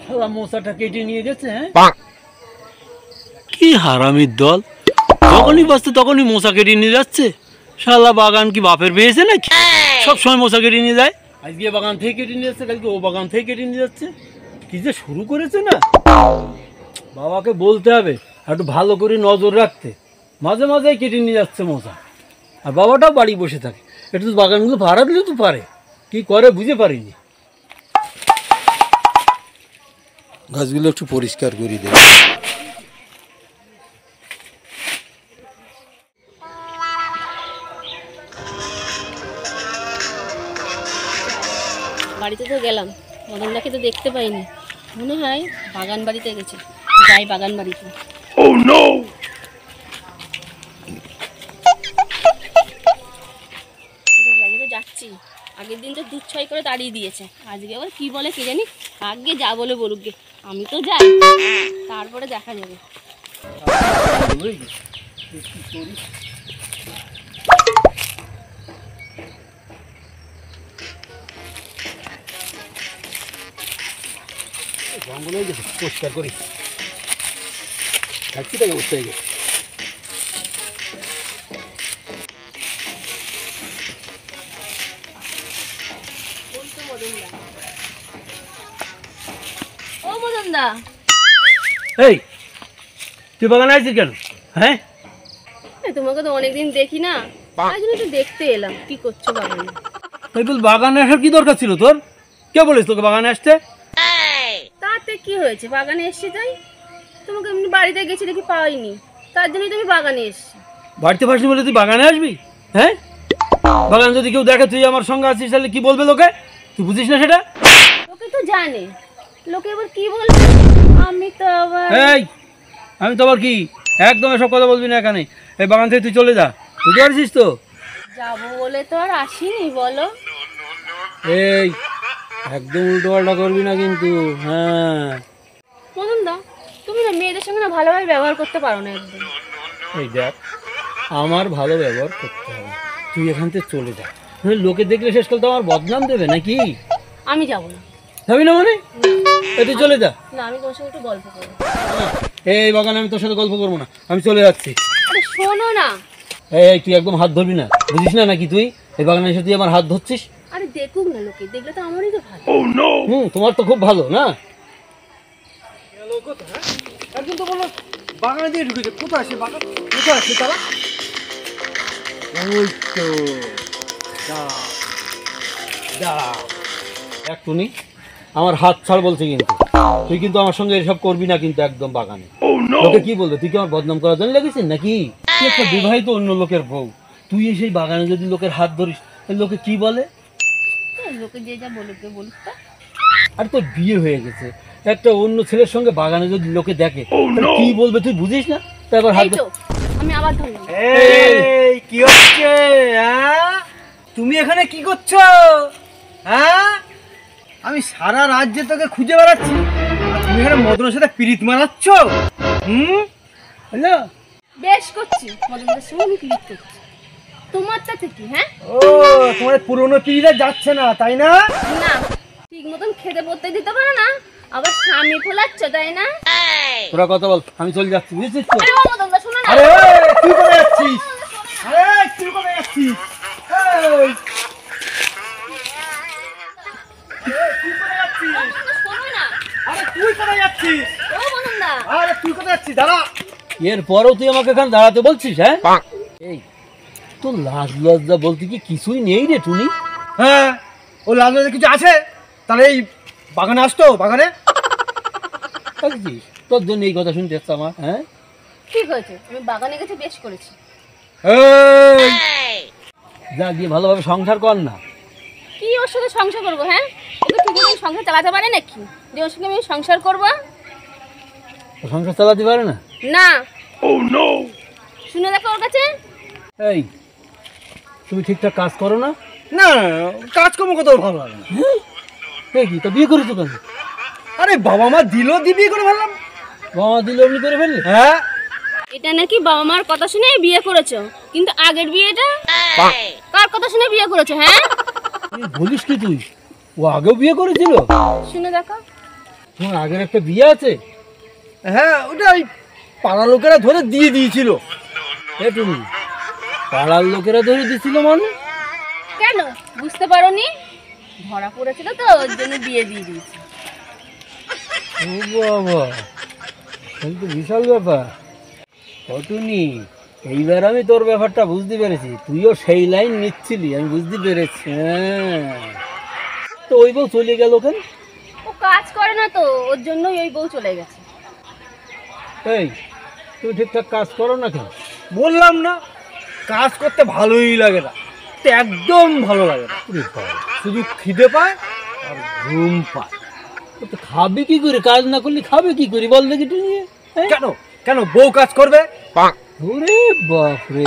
শালা মশাটা কেটে নিয়ে গেছে। হ্যাঁ, কি হারামির দল, যখনই বাঁচতে তখনই মশা কেটে নিয়ে যাচ্ছে। শালা বাগান কি বাপের পেয়েছে নাকি? সব সময় মশা কেটে নিয়ে যায়। আজকে বাগান থেকে কেটে নিয়ে যাচ্ছে, কালকে ও বাগান থেকে কেটে নিয়ে যাচ্ছে। কি যে শুরু করেছে না, বাবাকে বলতে হবে একটু ভালো করে নজর রাখতে। মাঝে মাঝেই কেটে নিয়ে যাচ্ছে মশা, আর বাবাটাও বাড়ি বসে থাকে। একটু বাগানগুলো ভাড়া দিলে তো পারে, কি করে বুঝে পারিনি। গাছগুলো একটু পরিষ্কার করে দেবে। বাড়িতে তো গেলাম, মদনদাকে তো দেখতে পাইনি। মনে হয় বাগান বাড়িতে গেছে, যাই বাগান বাড়িতে। Oh no! তো যাচ্ছি, আগের দিন তো 2-6 করে তাড়িয়ে দিয়েছে, আজকে আবার কি বলে কে জানি। আগে যা বলে বলুক গে, আমি তো যাই, তারপরে দেখা যাবে। জঙ্গল হয়ে গেছে, পরিষ্কার করি। থাকছি তাকে বসতে হয়ে গেছে। ও মদনদা, এই তুই বাগানে আছিস কেন? হ্যাঁ, তোমাকে তো অনেকদিন দেখি না, তাই জন্য একটু দেখতে এলাম কি করছো বাগানে। এই বল, বাগানে আসার কি দরকার ছিল তোর? কে বলিস তোকে বাগানে আসতে? তাতে কি হয়েছে, বাগানে এসছি তাই। তোমাকে এমনি বাড়িতে গেছি দেখি পাইনি, তার জন্যই তুমি বাগানে এসছি। বাড়িতে ফাঁসি বলে তুই বাগানে আসবি? হ্যাঁ, বাগানে যদি কেউ দেখে তুই আমার সঙ্গে আছিস তাহলে কি বলবে লোকে? তুই বুঝিস না সেটা? লোকে তো জানে, লোকে এবার কি বলবে। আমি তো আবার আমি তো আবার কি, একদম এসব কথা বলবি না এখানে। এই বাগান থেকে তুই চলে যা, বুঝতে পারছিস তো? যাবো বলে তো আর আসিনি, বলো। এই একদম উল্টো পাল্টা করবি না কিন্তু। হ্যাঁ, মদনদা, তুমি না মেয়েদের সঙ্গে না ভালোভাবে ব্যবহার করতে পারো না একদম। এই দেখ, আমার ভালো ব্যবহার করতে হবে, তুই এখান থেকে চলে যা। লোকে দেখলে শেষকাল তো আমার বদনাম দেবে নাকি? আমি যাবো না। যাবি না মানে? তুই চলে যা। না, আমি তোমার সঙ্গে একটু গল্প করবো। এই বাগানে আমি তোর সাথে গল্প করবো না, আমি চলে যাচ্ছি। আরে শোনো না। এই তুই একদম হাত ধরবি না, বুঝিস না নাকি? তুই এই বাগানে এসে তুই আমার হাত ধরছিস। আরে দেখুক না লোকে, দেখলে তো আমারই তো ভালো। তোমার তো খুব ভালো না। একদিন তো বললো বাগানে দিয়ে ঢুকেছে, কোথায় সে বাগান? কোথায় আছে তারা? ওই তো, দেখ টুনি, আমার হাত ছাড় বলছে কিন্তু। তুই কিন্তু আমার সঙ্গে এসব করবি না কিন্তু একদম বাগানে। লোকে কি বলবে? তুই কি আমার বদনাম করার জন্য লেগেছিস নাকি? তুই একটা বিবাহিত অন্য লোকের বউ, তুই এসে বাগানে যদি লোকের হাত ধরিস লোকে কি বলে? লোকে যে যা বলুক বলুক তো। আর তোর বিয়ে হয়ে গেছে, একটা অন্য ছেলের সঙ্গে বাগানে যদি লোকে দেখে কি বলবে তুই বুঝিস না? তারপর হাত আমি আবার ধরলাম। এই কি হচ্ছে? হ্যাঁ, তুমি এখানে কি করছো? হ্যাঁ, আমি সারা রাজ্যে তোকে খুঁজে বেড়াচ্ছি, আর তুমি এখানে মদনের সাথে পিরিত মারাচ্ছ। হ্যালো, বেশ করছি, মদনদার সঙ্গে আমি ক্লিক করছি। তোমারটা থেকে হ্যাঁ? ও তোমার পুরনো পিরিত যাচ্ছে না তাই না? না, ঠিক মতন খেতে পড়তে দিতে পারো না, আবার স্বামী ফোলাচ্ছ তাই না? তোরা কথা বল, আমি চলে যাচ্ছি, বুঝেছিস তো? আরে মদনদা শোনো না। আরে তুই কোথায় যাচ্ছিস? আরে তুই কোথায় যাচ্ছিস? এই তুই কোথায় যাচ্ছিস? শোনো না। আরে তুই কোথায় যাচ্ছিস? ও মদনদা, আরে তুই কোথায় যাচ্ছিস? দাঁড়া। এরপরও তুই আমাকে এখানে দাঁড়াতে বলছিস? হ্যাঁ, এই তোর লাজ লজ্জা বলতে কি কিছুই নেই রে টুনি? হ্যাঁ, ও লাল কিছু আছে? তাহলে এই বাগানে আসতো, বাগানে তোর জন্য এই কথা শুনতে আসছে আমার। হ্যাঁ, ঠিক হয়েছে, আমি বাগানে গেছে বেশ করেছি। যা গিয়ে ভালোভাবে সংসার কর না। কি ওর সাথে সংসার করবো? হ্যাঁ, ওকে ঠিক মতন সংসার চালাতে পারে নাকি যে ওর সঙ্গে আমি সংসার করবো? সংসার চালাতে পারে না? না। শুনে দেখো ওর কাছে। এই তুমি ঠিকঠাক কাজ করো না? না, কাজকর্ম কোথাও ভালো লাগে না। কি তা বিয়ে করেছো কেন? আরে বাবা মা দিল, বিয়ে করে ফেললাম। বাবা মা দিল এমনি করে ফেললে? হ্যাঁ, এটা নাকি বাবা মার কথা শুনে বিয়ে করেছো, কিন্তু আগের বিয়েটা কার কথা শুনে বিয়ে করেছো? হ্যাঁ, বলিস কি তুই? ও আগেও বিয়ে করেছিল? শুনে দেখো। তোমার আগের একটা বিয়ে আছে? হ্যাঁ, ওটা ওই পাড়ার লোকেরা ধরে দিয়ে দিয়েছিল। এ তুমি, পাড়ার লোকেরা ধরে দিছিল মানে? কেন বুঝতে পারোনি? ধরা পড়েছিল তো ওর জন্য বিয়ে দিয়ে দিয়েছি। ও বাবা, তাহলে তো বিশাল ব্যাপার। কটুনি, এইবার আমি তোর ব্যাপারটা বুঝতে পেরেছি। তুইও সেই লাইন নিচ্ছিলি, আমি বুঝতে পেরেছি। হ্যাঁ, তো ওই বউ চলে গেল কেন? ও কাজ করে না তো, ওর জন্যই ওই বউ চলে গেছে। এই, তুমি ঠিকঠাক কাজ করো না কেন? বললাম না, কাজ করতে ভালোই লাগে না, তো একদম ভালো লাগে না। ওরে বাবা, শুধু খিদে পায় আর ঘুম পায়। ও তো খাবে কি করে? কাজ না করলে খাবে কি করে বল দেখি তুই? কেন কেন বউ কাজ করবে? ওরে বাপরে!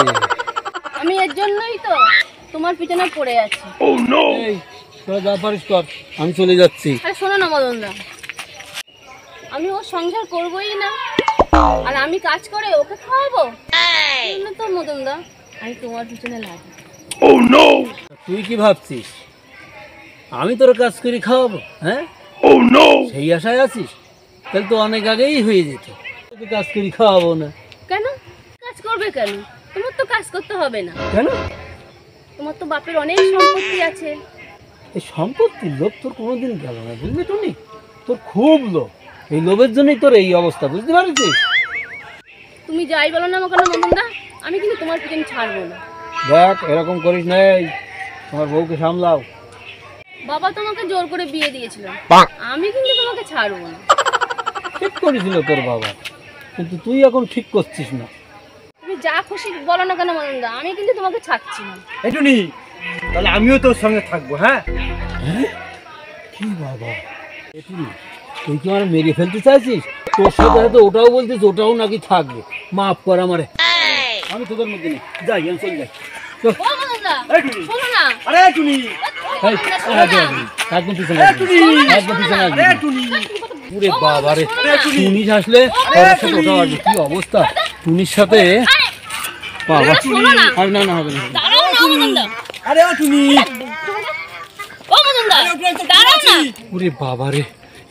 আমি এর জন্যই তো তোমার পিছনে পড়ে আছি। এই, তোরা যা পারিস কর, আমি চলে যাচ্ছি। আরে শোনো না মদনদা, আমি ওর সংসার করবোই না, আর আমি কাজ করে ওকে খাওয়াবো না তো মদনদা, আমি তোমার পিছনে লাগি। তুই কি ভাবছিস আমি তোর কাজ করে খাওয়াবো? হ্যাঁ, সেই আশায় আছিস? তাহলে তো অনেক আগেই হয়ে যেত। তোকে কাজ করে খাওয়াবো না। কেন কাজ করবে কেন? তোমার তো কাজ করতে হবে না, কেন? তোমার তো বাপের অনেক সম্পত্তি আছে। এই সম্পত্তির লোভ তোর কোনোদিন গেল না, বুঝলি টুনি? তোর খুব লোভ। এই লোভের জন্যই তোর এই অবস্থা, বুঝতে পারছিস? তুমি যাই বলো না কেন মদনদা, আমি কিন্তু তোমার পিছনে ছাড়বো না। দেখ, এরকম করিস না। তোমার বউকে সামলাও। বাবা তোমাকে জোর করে বিয়ে দিয়েছিল, আমি কিন্তু তোমাকে ছাড়বো না। ঠিক করেছিল তোর বাবা, কিন্তু তুই এখন ঠিক করছিস না। তুমি যা খুশি বলো না কেন মদনদা, আমি কিন্তু তোমাকে ছাড়ছি না। এটুনি, তাহলে আমিও তোর সঙ্গে থাকবো। হ্যাঁ, কি বাবা, তুই কি আমার মেরে ফেলতে চাইছিস? তোর সাথে হয়তো ওটাও বলছিস, ওটাও নাকি থাকবে। মাফ কর আমারে, আমি তোদের মধ্যে নেই। যাই, আমি চলে যাই। চল। ও মদনদা, এই টুনি। শোনো না। আরে টুনি, এই, একদম পিছনে আসবি। একদম পিছনে আসবি। আরে টুনি, ওরে বাবা রে, শোনো না। টুনির আসলে ওর সাথে ওটা আসবে। কি অবস্থা টুনির সাথে! বাবা, শোনো না। আর না না হবে না। দাঁড়াও না মদনদা, আরে টুনি, ও মদনদা দাঁড়াও না। ওরে বাবা রে,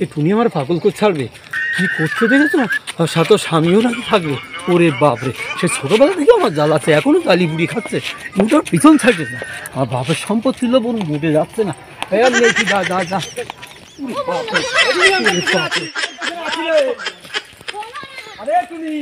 এ টুনি আমার পাগল করে ছাড়বে। কি করছে দেখেছো? আর সাথে ওর স্বামীও নাকি থাকবে। ওরে বাপরে, সে ছোটবেলা থেকে আমার জ্বালাচ্ছে, এখনো গালি বুড়ি খাচ্ছে। মুটার পিছন ছাড়ছে না। আর বাপের সম্পত্তি ছিল বলুন, মুটে যাচ্ছে না। এই আর নেই, যা যা যা। ওরে বাপরে, ওরে বাপরে। আরে টুনি,